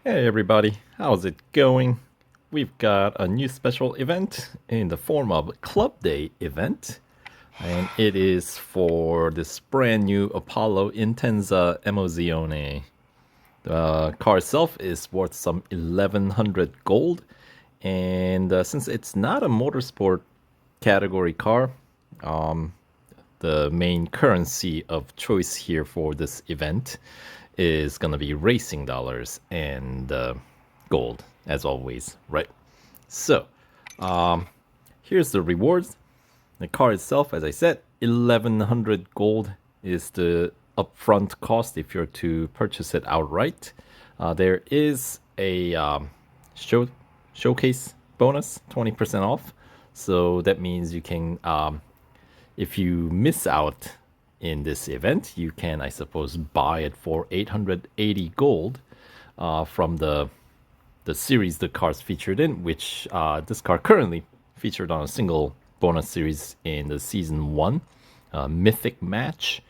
Hey everybody, how's it going? We've got a new special event in the form of Club Day event, and it is for this brand new Apollo Intensa Emozione. The car itself is worth some 1100 gold, and since it's not a motorsport category car, the main currency of choice here for this event is going to be racing dollars and gold, as always, right? So, here's the rewards. The car itself, as I said, 1100 gold is the upfront cost if you're to purchase it outright. There is a showcase bonus, 20% off. So that means you can if you miss out in this event, you can, I suppose, buy it for 880 gold from the series the car's featured in, which this car currently featured on a single bonus series in the season one, Mythic match,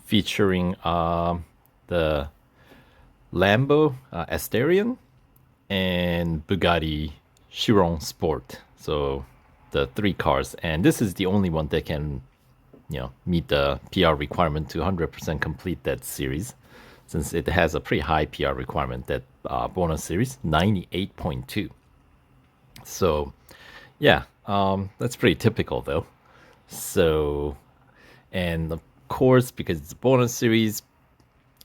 featuring the Lambo Asterion and Bugatti Chiron Sport. So the three cars, and this is the only one that can meet the PR requirement to 100% complete that series, since it has a pretty high PR requirement. That bonus series, 98.2. So, yeah, that's pretty typical though. So, and of course, because it's a bonus series,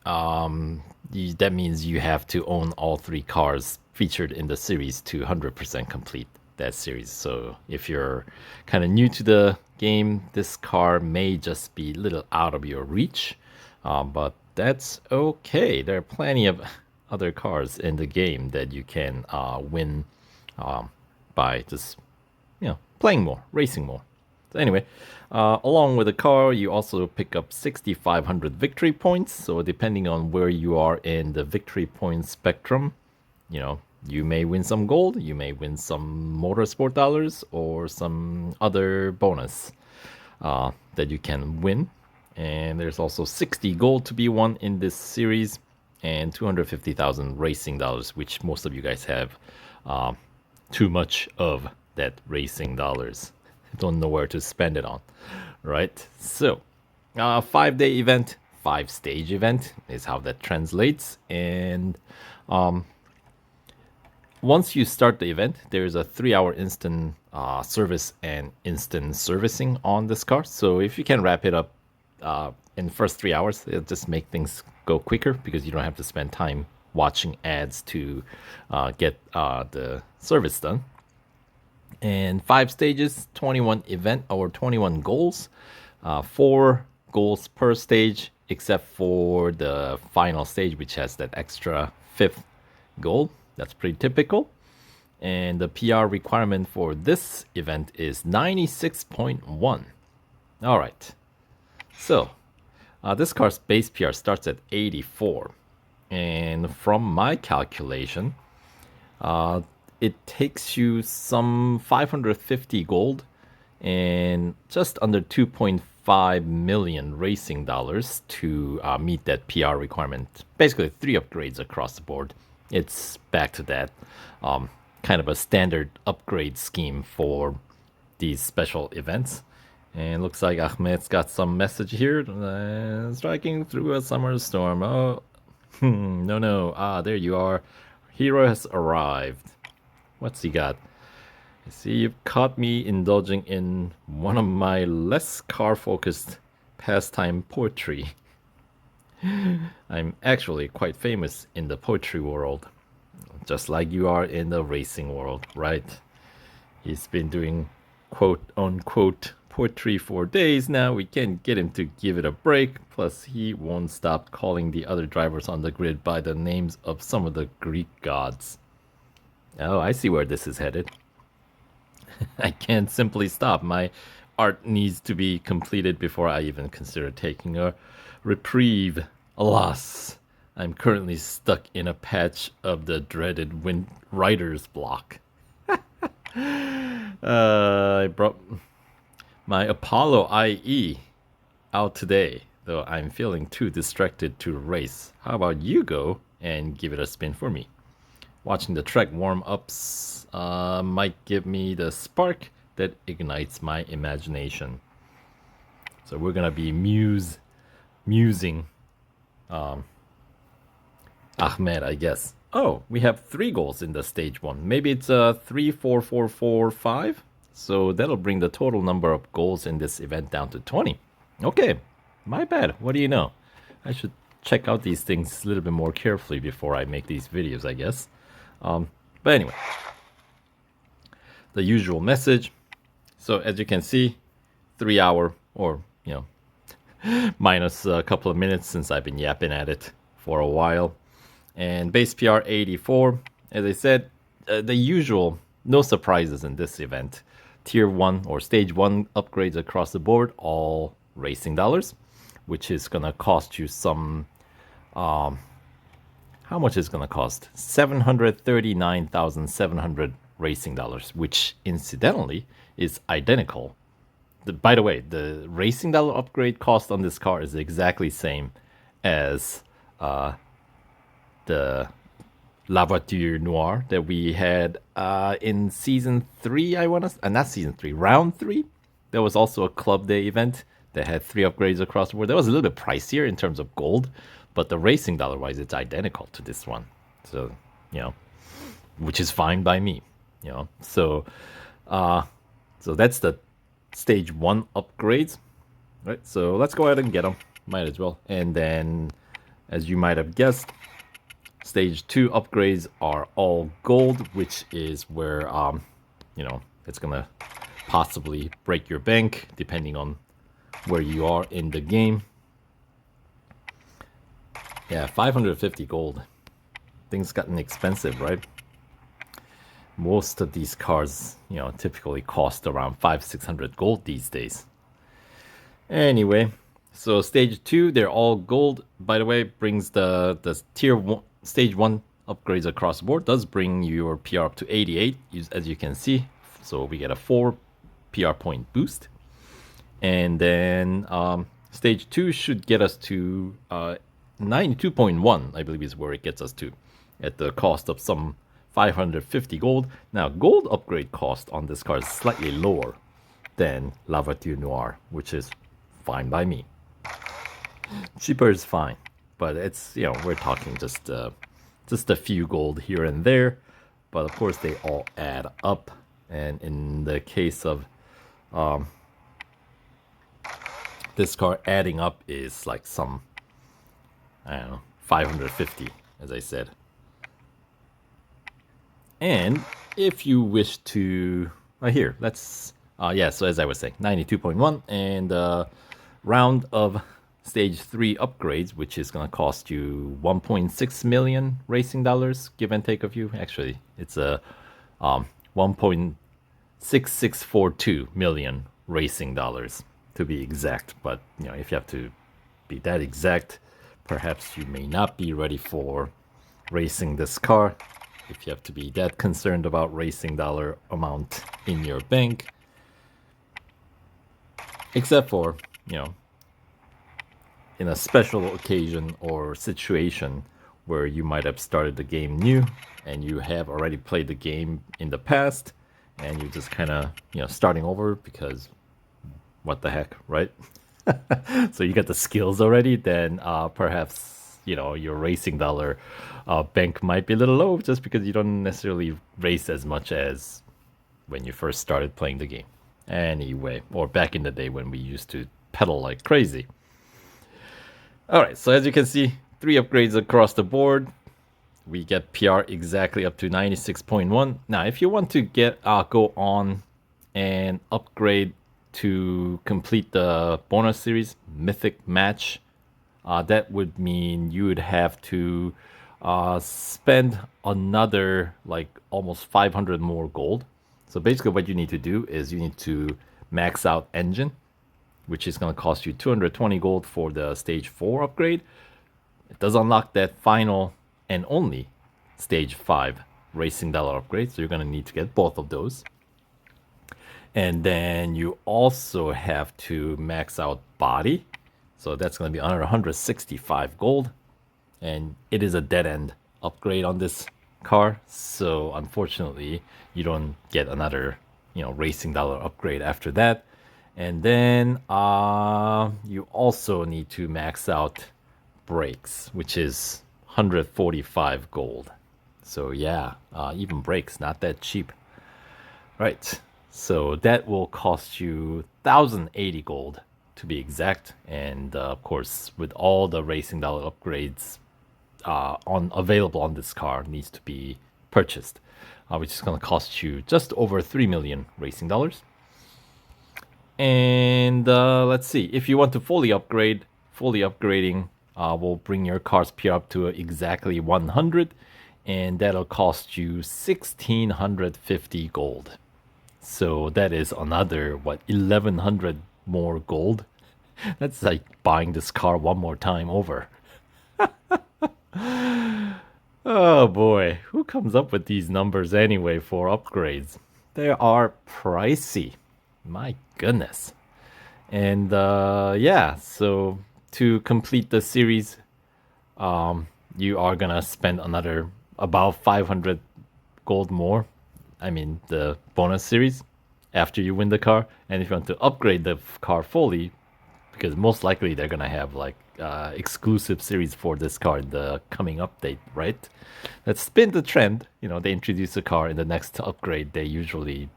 that means you have to own all three cars featured in the series to 100% complete that series. So if you're kind of new to the game, this car may just be a little out of your reach, but that's okay. There are plenty of other cars in the game that you can win by just playing more, racing more. So anyway, along with the car, you also pick up 6,500 victory points. So depending on where you are in the victory point spectrum, you may win some gold, you may win some motorsport dollars, or some other bonus that you can win. And there's also 60 gold to be won in this series, and 250,000 racing dollars, which most of you guys have too much of that racing dollars. Don't know where to spend it on, right? So, 5-day event, 5-stage event is how that translates. And once you start the event, there's a 3-hour instant service and instant servicing on this car. So if you can wrap it up in the first 3 hours, it'll just make things go quicker because you don't have to spend time watching ads to get the service done. And 5 stages, 21 event or 21 goals, 4 goals per stage, except for the final stage, which has that extra 5th goal. That's pretty typical. And the PR requirement for this event is 96.1. All right. So this car's base PR starts at 84. And from my calculation, it takes you some 550 gold and just under 2.5 million racing dollars to meet that PR requirement. Basically, 3 upgrades across the board. It's back to that kind of a standard upgrade scheme for these special events. And looks like Ahmed's got some message here. Striking through a summer storm. Oh, no. There you are. Hero has arrived. What's he got? I see you've caught me indulging in one of my less car-focused pastime poetry. I'm actually quite famous in the poetry world, just like you are in the racing world, right? He's been doing quote-unquote poetry for days now. We can't get him to give it a break. Plus, he won't stop calling the other drivers on the grid by the names of some of the Greek gods. Oh, I see where this is headed. I can't simply stop. My art needs to be completed before I even consider taking a reprieve. Alas, I'm currently stuck in a patch of the dreaded writer's block. I brought my Apollo IE out today, though I'm feeling too distracted to race. How about you go and give it a spin for me? watching the track warm-ups might give me the spark that ignites my imagination. So we're gonna be musing Ahmed, I guess. Oh, we have 3 goals in the stage 1. Maybe it's 3, 4, 4, 4, 5. So that'll bring the total number of goals in this event down to 20. Okay, my bad. What do you know? I should check out these things a little bit more carefully before I make these videos, I guess. But anyway, the usual message. So as you can see, 3 hour or, minus a couple of minutes since I've been yapping at it for a while. And base PR 84. As I said, the usual, no surprises in this event. Tier 1 or stage 1 upgrades across the board, all racing dollars, which is going to cost you some. How much is going to cost? 739,700 racing dollars, which incidentally is identical. By the way, the racing dollar upgrade cost on this car is exactly same as the La Voiture Noire that we had in season 3, I want to, not season 3, round 3. There was also a club day event that had 3 upgrades across the board. That was a little bit pricier in terms of gold, but the racing dollar wise, it's identical to this one. So, which is fine by me, So, so that's the stage 1 upgrades, right? So let's go ahead and get them. Might as well. And then, as you might have guessed, stage 2 upgrades are all gold, which is where, it's going to possibly break your bank depending on where you are in the game. Yeah, 550 gold. Things gotten expensive, right? Most of these cars, typically cost around 500-600 gold these days. Anyway, so stage 2, they're all gold. By the way, brings the tier 1, stage 1 upgrades across the board. Does bring your PR up to 88, as you can see. So we get a 4 PR point boost. And then stage 2 should get us to 92.1, I believe is where it gets us to, at the cost of some 550 gold. Now, gold upgrade cost on this car is slightly lower than La Voiture Noire, which is fine by me. Cheaper is fine, but it's, we're talking just a few gold here and there. But of course, they all add up. And in the case of this car, adding up is like some, 550, as I said. And if you wish to, here, let's, so as I was saying, 92.1 and round of stage 3 upgrades, which is going to cost you 1.6 million racing dollars, give and take a few. Actually, it's a 1.6642 million racing dollars to be exact. But, if you have to be that exact, perhaps you may not be ready for racing this car. If you have to be that concerned about racing dollar amount in your bank. Except for, in a special occasion or situation where you might have started the game new and you have already played the game in the past and you're just kind of, starting over because what the heck, right? So you got the skills already, then perhaps, your racing dollar bank might be a little low just because you don't necessarily race as much as when you first started playing the game. Anyway, or back in the day when we used to pedal like crazy. All right, so as you can see, 3 upgrades across the board. We get PR exactly up to 96.1. Now, if you want to go on and upgrade to complete the bonus series, Mythic match, that would mean you would have to spend another like almost 500 more gold. So basically what you need to do is you need to max out engine, which is going to cost you 220 gold for the stage 4 upgrade. It does unlock that final and only stage 5 racing dollar upgrade, so you're going to need to get both of those. And then you also have to max out body, so that's going to be under 165 gold. And it is a dead end upgrade on this car. So unfortunately, you don't get another, racing dollar upgrade after that. And then you also need to max out brakes, which is 145 gold. So yeah, even brakes not that cheap. Right. So that will cost you 1080 gold to be exact, and of course, with all the racing dollar upgrades on available on this car, needs to be purchased, which is going to cost you just over 3 million racing dollars. And let's see, if you want to fully upgrading will bring your car's PR up to exactly 100, and that'll cost you 1650 gold. So that is another, 1100 more gold. That's like buying this car one more time over. Oh boy, who comes up with these numbers anyway for upgrades? They are pricey. My goodness. And yeah, so to complete the series, you are gonna spend another about 500 gold more. I mean, the bonus series after you win the car. And if you want to upgrade the car fully, because most likely they're gonna have like exclusive series for this car in the coming update, right? Let's spin the trend. They introduce a car in the next upgrade. They usually,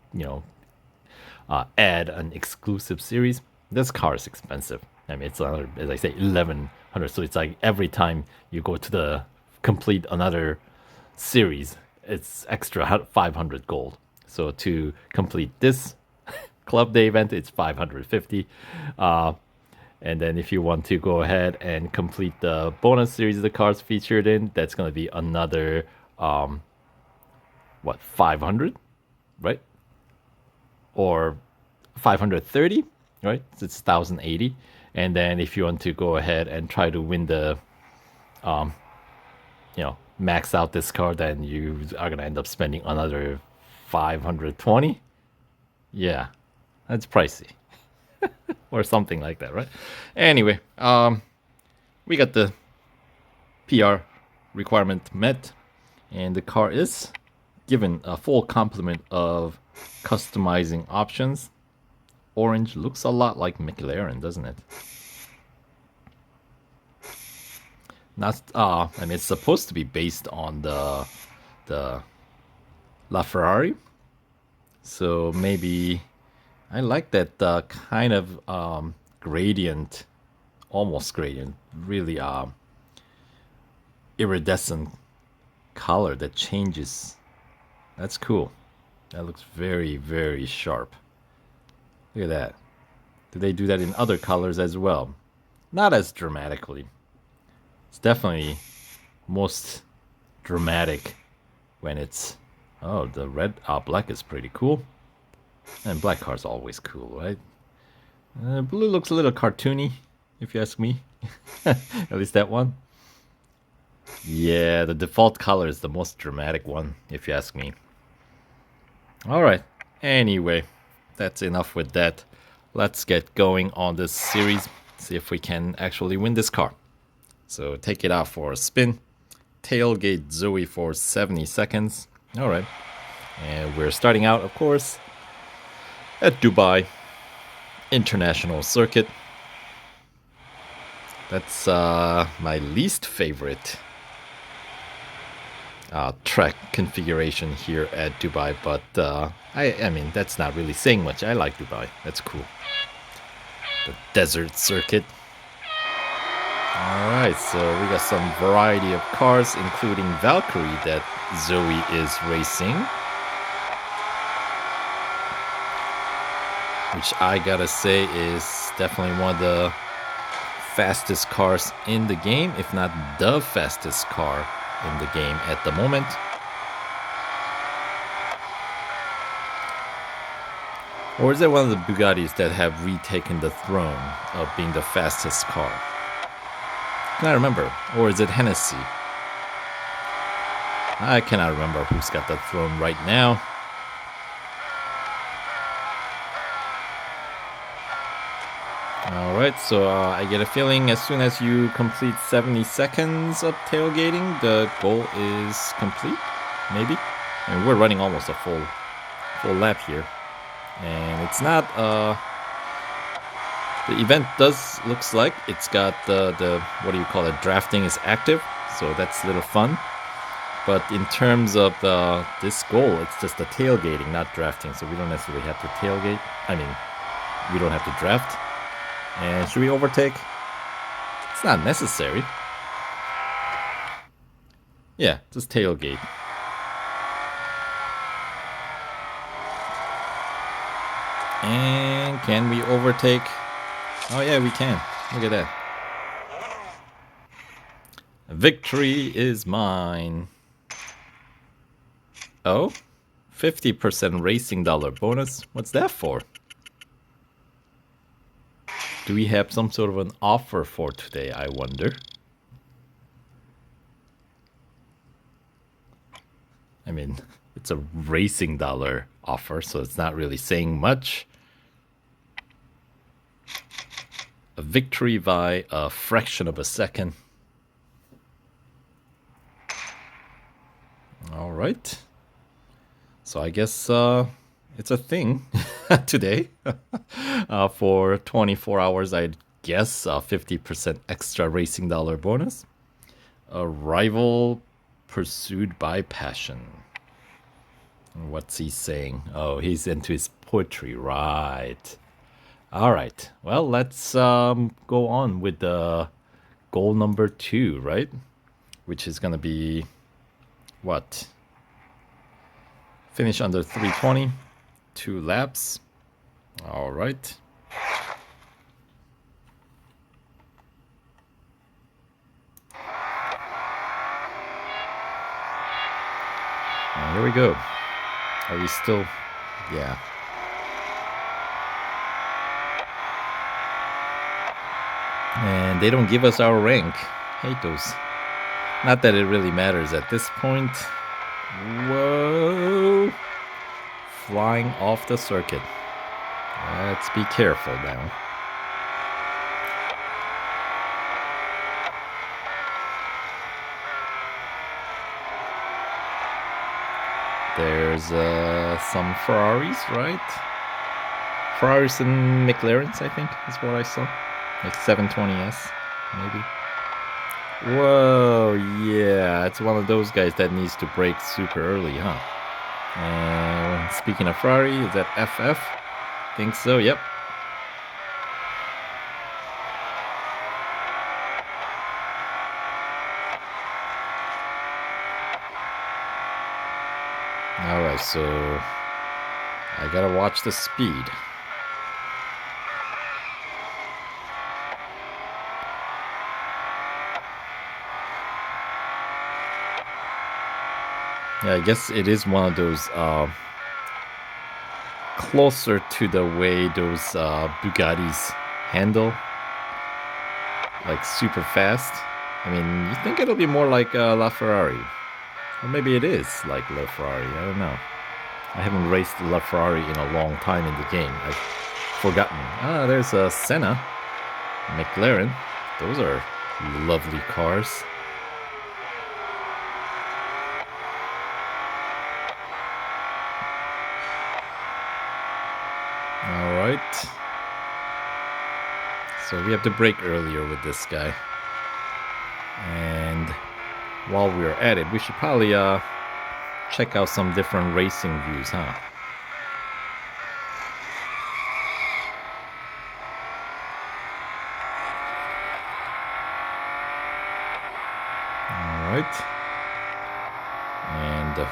add an exclusive series. This car is expensive. I mean, it's another, as I say, 1100. So it's like every time you go to the complete another series, it's extra 500 gold. So to complete this club day event, it's 550. And then if you want to go ahead and complete the bonus series of the cars featured in, that's going to be another, 500, right? Or 530, right? It's 1080. And then if you want to go ahead and try to win the, max out this car, then you are going to end up spending another 520. Yeah, that's pricey. Or something like that, right? Anyway, we got the PR requirement met, and the car is given a full complement of customizing options. Orange looks a lot like McLaren, doesn't it? Not, I mean, it's supposed to be based on the LaFerrari, so maybe I like that kind of gradient, almost gradient, really iridescent color that changes. That's cool. That looks very, very sharp. Look at that. Do they do that in other colors as well? Not as dramatically. It's definitely most dramatic when it's... Oh, the red, black is pretty cool. And black car's always cool, right? Blue looks a little cartoony, if you ask me. At least that one. Yeah, the default color is the most dramatic one, if you ask me. Alright, anyway, that's enough with that. Let's get going on this series, see if we can actually win this car. So take it out for a spin. Tailgate Zoé for 70 seconds. Alright, and we're starting out, of course, at Dubai International Circuit. That's my least favorite track configuration here at Dubai, but I mean, that's not really saying much. I like Dubai. That's cool. The desert circuit. Alright, so we got some variety of cars, including Valkyrie that Zoe is racing. Which I gotta say is definitely one of the fastest cars in the game, if not the fastest car in the game at the moment. Or is it one of the Bugattis that have retaken the throne of being the fastest car? I cannot remember. Or is it Hennessy? I cannot remember who's got the throne right now. Alright, so I get a feeling as soon as you complete 70 seconds of tailgating, the goal is complete. maybe. I mean, we're running almost a full lap here, and it's not. The event looks like it's got the what do you call it? Drafting is active, so that's a little fun. But in terms of this goal, it's just the tailgating, not drafting. So we don't necessarily have to tailgate. I mean, we don't have to draft. And should we overtake? It's not necessary. Yeah, just tailgate. And can we overtake? Oh yeah, we can. Look at that. Victory is mine. Oh, 50% racing dollar bonus. What's that for? Do we have some sort of an offer for today, I wonder? I mean, it's a racing dollar offer, so it's not really saying much. A victory by a fraction of a second. All right. So I guess it's a thing today. For 24 hours, I guess 50% extra racing dollar bonus. A rival pursued by passion. What's he saying? Oh, he's into his poetry, right? All right. Well, let's go on with the goal number 2, right? Which is gonna be what? Finish under 320, 2 laps. All right. And here we go. Are we still? Yeah. And they don't give us our rank. Hate those. Not that it really matters at this point. Whoa. Flying off the circuit. Let's be careful now. There's some Ferraris, right? Ferraris and McLarens, I think, is what I saw. Like 720S, maybe. Whoa, yeah, it's one of those guys that needs to brake super early, huh? And speaking of Ferrari, is that FF? Think so, yep. Alright, so I gotta watch the speed. Yeah, I guess it is one of those closer to the way those Bugattis handle, like super fast. I mean, you think it'll be more like LaFerrari, or maybe it is like LaFerrari. I don't know. I haven't raced LaFerrari in a long time in the game. I've forgotten. Ah, there's a Senna, McLaren. Those are lovely cars. Alright. So we have to brake earlier with this guy. And while we're at it, we should probably check out some different racing views, huh? Alright. And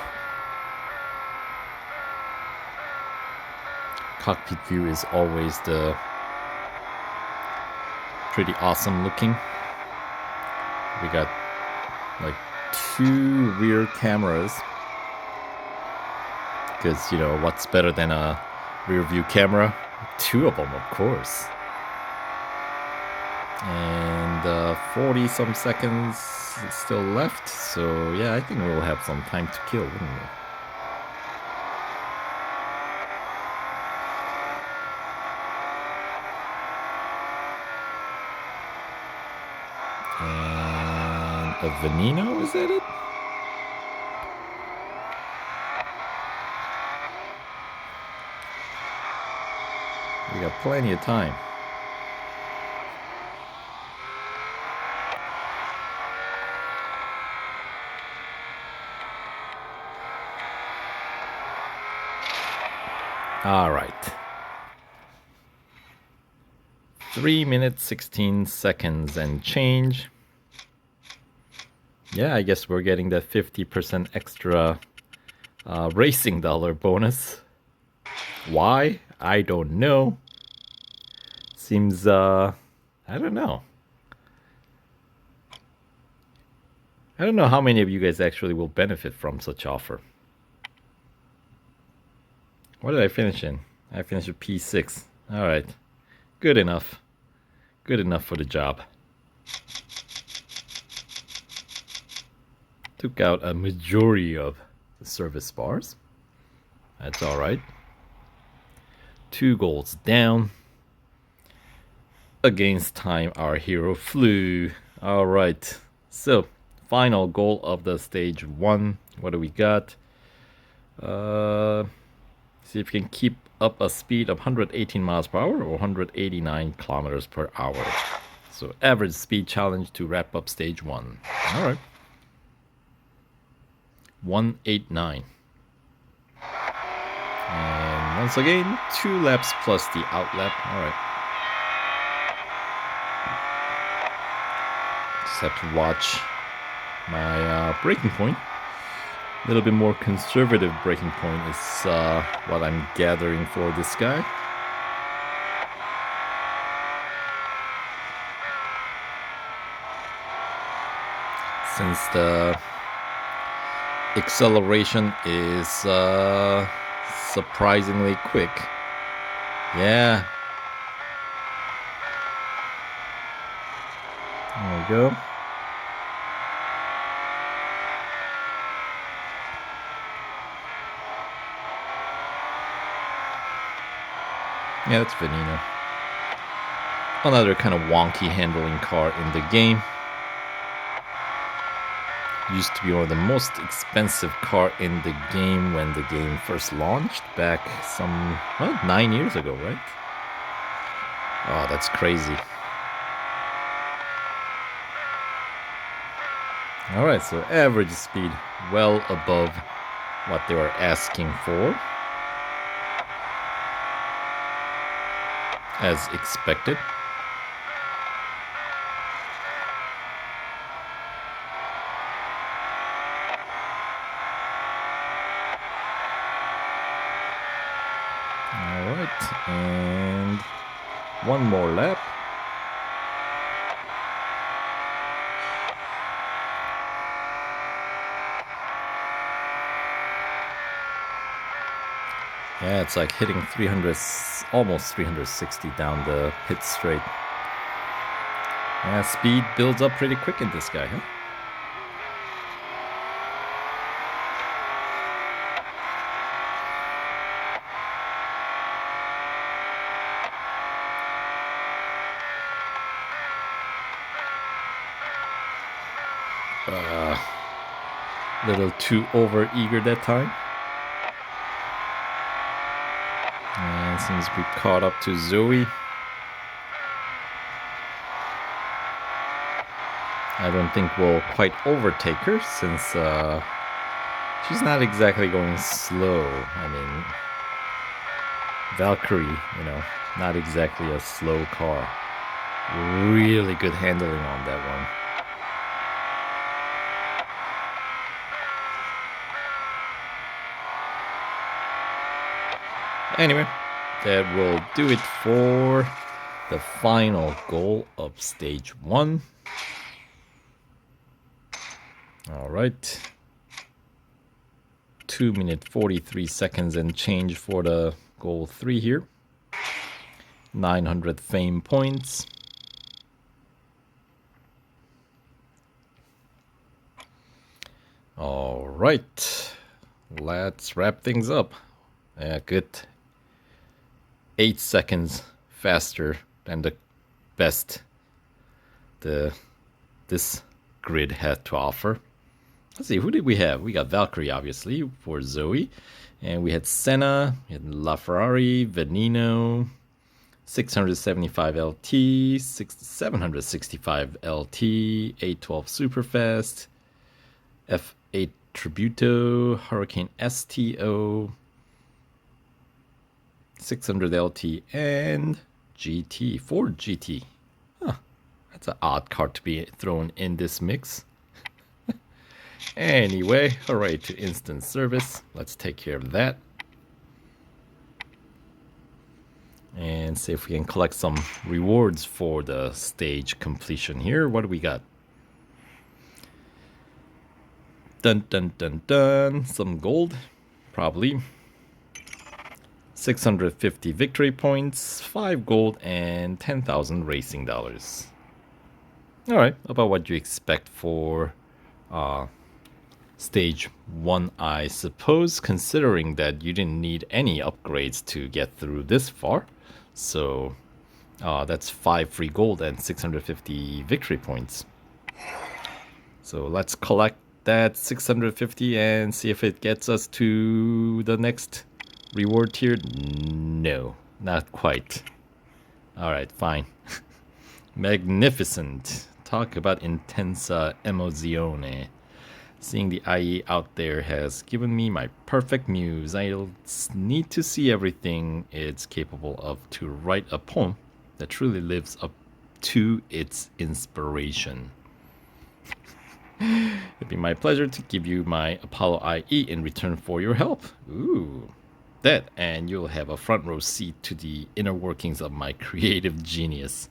cockpit view is always the pretty awesome looking. We got like 2 rear cameras, because, you know, what's better than a rear view camera? 2 of them, of course. And 40 some seconds still left, so yeah, I think we'll have some time to kill, wouldn't we? And a Veneno, is that it? We got plenty of time. All right. 3 minutes, 16 seconds and change. Yeah, I guess we're getting the 50% extra racing dollar bonus. Why? I don't know. Seems, I don't know. I don't know how many of you guys actually will benefit from such offer. What did I finish in? I finished with P6. Alright. Good enough. Good enough for the job. Took out a majority of the service bars. That's alright. 2 goals down. Against time, our hero flew. Alright. So, final goal of the stage 1. What do we got? See if you can keep up a speed of 118 miles per hour or 189 kilometers per hour. So average speed challenge to wrap up stage 1. All right. 189. And once again, 2 laps plus the out lap. All right. Just have to watch my braking point. A little bit more conservative braking point is what I'm gathering for this guy. Since the acceleration is surprisingly quick. Yeah. There we go. Yeah, that's Veneno. Another kind of wonky handling car in the game. Used to be one of the most expensive car in the game when the game first launched back some, 9 years ago, right? Oh, that's crazy. Alright, so average speed well above what they were asking for. As expected. Alright, and one more lap. Yeah, it's like hitting 300, almost 360 down the pit straight. Yeah, speed builds up pretty quick in this guy, huh? Little too over eager that time. And seems we caught up to Zoe. I don't think we'll quite overtake her since she's not exactly going slow. I mean, Valkyrie, not exactly a slow car. Really good handling on that one. Anyway, that will do it for the final goal of stage 1. Alright. 2 minutes 43 seconds and change for the goal 3 here. 900 fame points. Alright. Let's wrap things up. Yeah, good. 8 seconds faster than the best this grid had to offer. Let's see, who did we have? We got Valkyrie, obviously, for Zoe. And we had Senna, we had LaFerrari, Veneno, 675 LT, 765 LT, 812 Superfast, F8 Tributo, Hurricane STO, 600 LT, and GT, Ford GT. Huh, that's an odd card to be thrown in this mix. Anyway, hooray to instant service. Let's take care of that. And see if we can collect some rewards for the stage completion here. What do we got? Dun dun dun dun. Some gold, probably. 650 victory points, 5 gold, and 10,000 racing dollars. Alright, about what you expect for stage 1, I suppose, considering that you didn't need any upgrades to get through this far. So that's 5 free gold and 650 victory points. So let's collect that 650 and see if it gets us to the next reward tier. No, not quite. Alright, fine. Magnificent. Talk about Intensa Emozione. Seeing the IE out there has given me my perfect muse. I'll need to see everything it's capable of to write a poem that truly lives up to its inspiration. It'd be my pleasure to give you my Apollo IE in return for your help. Ooh, that, and you'll have a front row seat to the inner workings of my creative genius.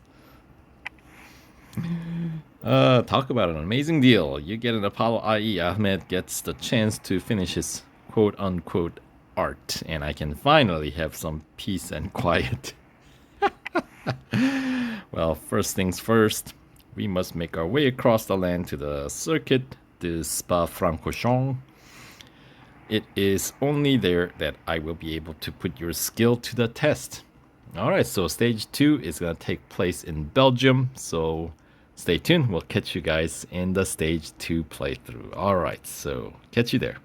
Talk about an amazing deal. You get an Apollo IE. Ahmed gets the chance to finish his quote-unquote art, and I can finally have some peace and quiet. Well, first things first, we must make our way across the land to the circuit de Spa-Francorchamps. It is only there that I will be able to put your skill to the test. Alright, so stage 2 is going to take place in Belgium, so stay tuned. We'll catch you guys in the stage 2 playthrough. Alright, so catch you there.